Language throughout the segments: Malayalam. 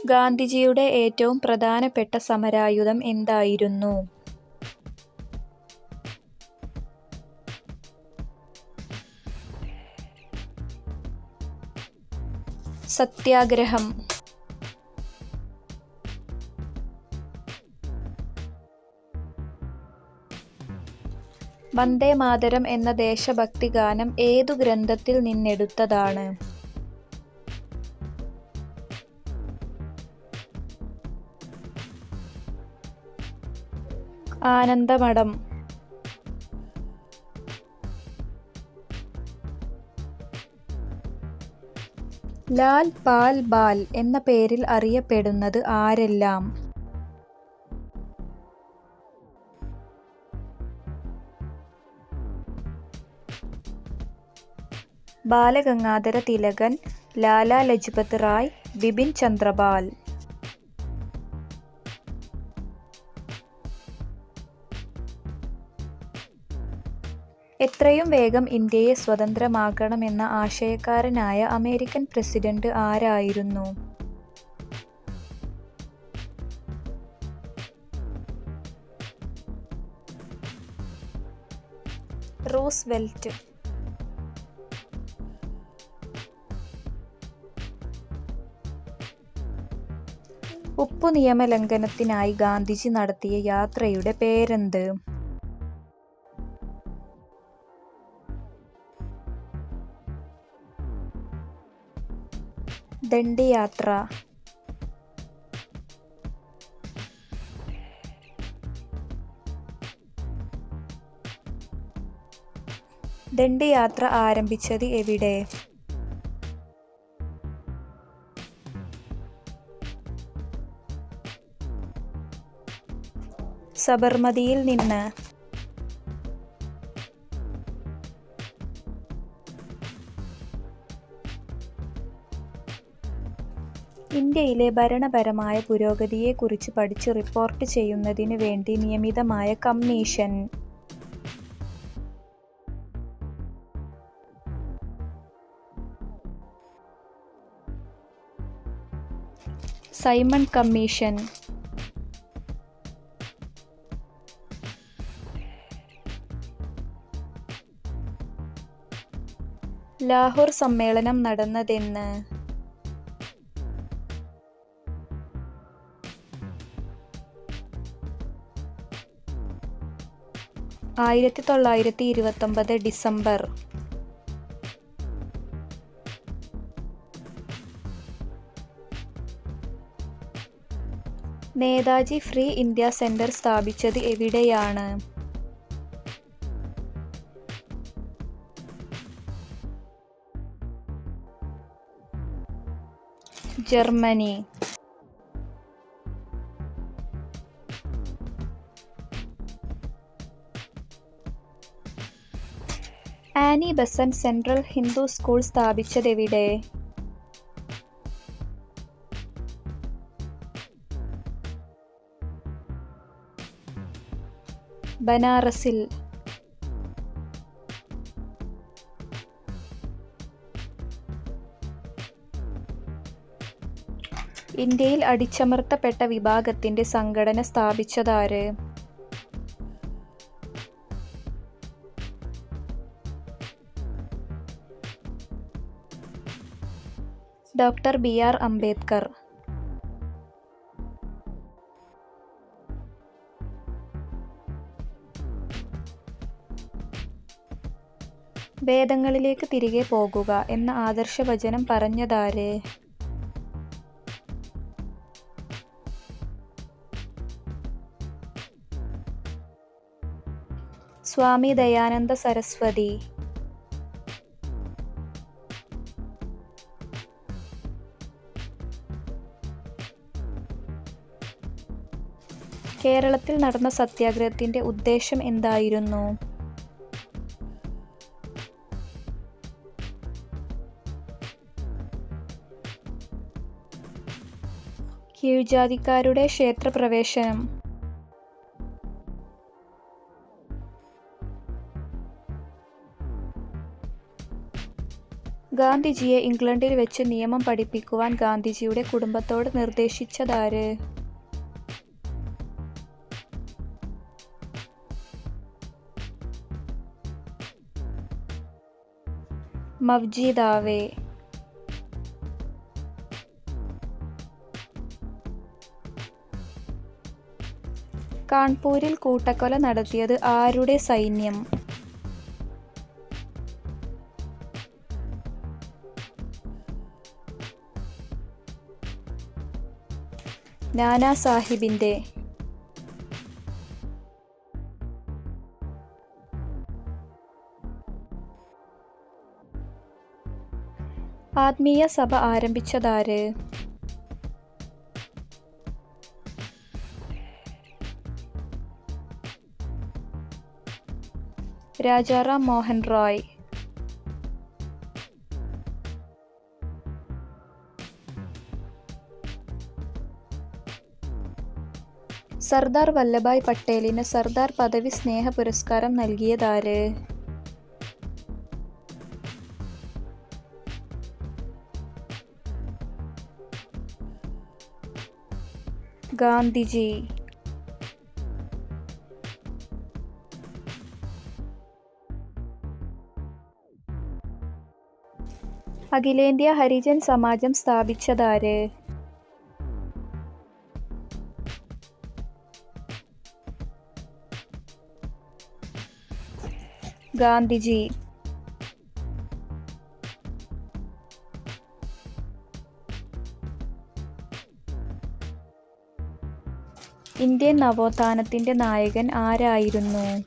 ഗാന്ധിജിയുടെ ഏറ്റവും പ്രധാനപ്പെട്ട സമരായുധം എന്തായിരുന്നു? സത്യാഗ്രഹം. വന്ദേ മാതരം എന്ന ദേശഭക്തി ഗാനം ഏതു ഗ്രന്ഥത്തിൽ നിന്നെടുത്തതാണ്? ആനന്ദമഠം. ലാൽ പാൽ ബാൽ എന്ന പേരിൽ അറിയപ്പെടുന്നത് ആരെല്ലാം? ബാലഗംഗാധര തിലകൻ, ലാലാ ലജ്പത് റായ്, ബിപിൻ ചന്ദ്രപാൽ. എത്രയും വേഗം ഇന്ത്യയെ സ്വതന്ത്രമാക്കണമെന്ന ആശയക്കാരനായ അമേരിക്കൻ പ്രസിഡന്റ് ആരായിരുന്നു? റൂസ്വെൽറ്റ്. ഉപ്പു നിയമലംഘനത്തിനായി ഗാന്ധിജി നടത്തിയ യാത്രയുടെ പേരെന്ത്? ദണ്ഡിയാത്ര. ദണ്ഡിയാത്ര ആരംഭിച്ചത് എവിടെ? സബർമതിയിൽ നിന്ന്. ഇന്ത്യയിലെ ഭരണപരമായ പുരോഗതിയെക്കുറിച്ച് പഠിച്ച് റിപ്പോർട്ട് ചെയ്യുന്നതിന് വേണ്ടി നിയമിതമായ കമ്മീഷൻ. Simon commission. ലാഹോർ സമ്മേളനം നടന്നതെന്ന്? 1929 December. Netaji free India centre സ്ഥാപിച്ചത് എവിടെയാണ്? ജർമ്മനി. Annie Besant central Hindu school സ്ഥാപിച്ചതെവിടെ? ബനാറസിൽ. ഇന്ത്യയിൽ അടിച്ചമർത്തപ്പെട്ട വിഭാഗത്തിന്റെ സംഘടന സ്ഥാപിച്ചതാര്? Doctor B R. അംബേദ്കർ. വേദങ്ങളിലേക്ക് തിരികെ പോകുക എന്ന ആദർശവചനം പറഞ്ഞതാര്? സ്വാമി ദയാനന്ദ സരസ്വതി. കേരളത്തിൽ നടന്ന സത്യാഗ്രഹത്തിന്റെ ഉദ്ദേശം എന്തായിരുന്നു? കീഴ്ജാതിക്കാരുടെ ക്ഷേത്രപ്രവേശനം. ഗാന്ധിജിയെ ഇംഗ്ലണ്ടിൽ വെച്ച് നിയമം പഠിപ്പിക്കുവാൻ ഗാന്ധിജിയുടെ കുടുംബത്തോട് നിർദ്ദേശിച്ചതാര്? മവ്ജി ദാവെ. കാൺപൂരിൽ കൂട്ടക്കൊല നടത്തിയത് ആരുടെ സൈന്യം? നാനാ സാഹിബിന്റെ. ആത്മീയ സഭ ആരംഭിച്ചതാര്? രാജാറാം മോഹൻ റോയ്. സർദാർ വല്ലഭായ് പട്ടേലിന് സർദാർ പദവി സ്നേഹ പുരസ്കാരം നൽകിയതാര്? ഗാന്ധിജി. അഖിലേന്ത്യാ ഹരിജൻ സമാജം സ്ഥാപിച്ചതാര്? ഗാന്ധിജി. ഇന്ത്യൻ നവോത്ഥാനത്തിന്റെ നായകൻ ആരായിരുന്നു?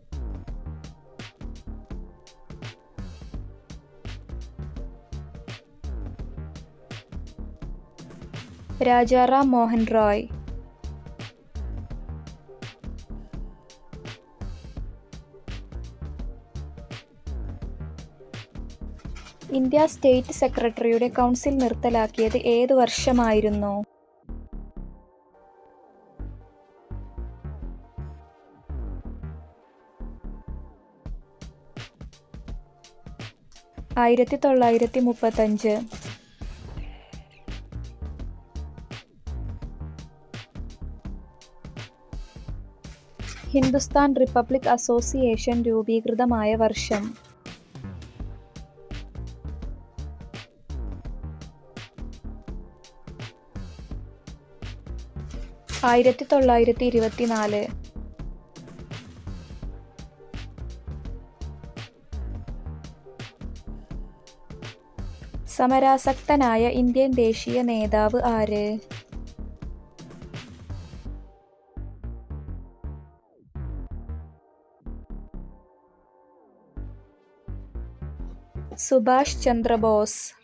രാജാറാം മോഹൻ റോയ്. ഇന്ത്യ സ്റ്റേറ്റ് സെക്രട്ടറിയുടെ കൗൺസിൽ നിർത്തലാക്കിയത് ഏതു വർഷമായിരുന്നു? 1935. ഹിന്ദുസ്ഥാൻ റിപ്പബ്ലിക് അസോസിയേഷൻ രൂപീകൃതമായ വർഷം? 1924. സമരാസക്തനായ ഇന്ത്യൻ ദേശീയ നേതാവ് ആര്? സുഭാഷ് ചന്ദ്രബോസ്.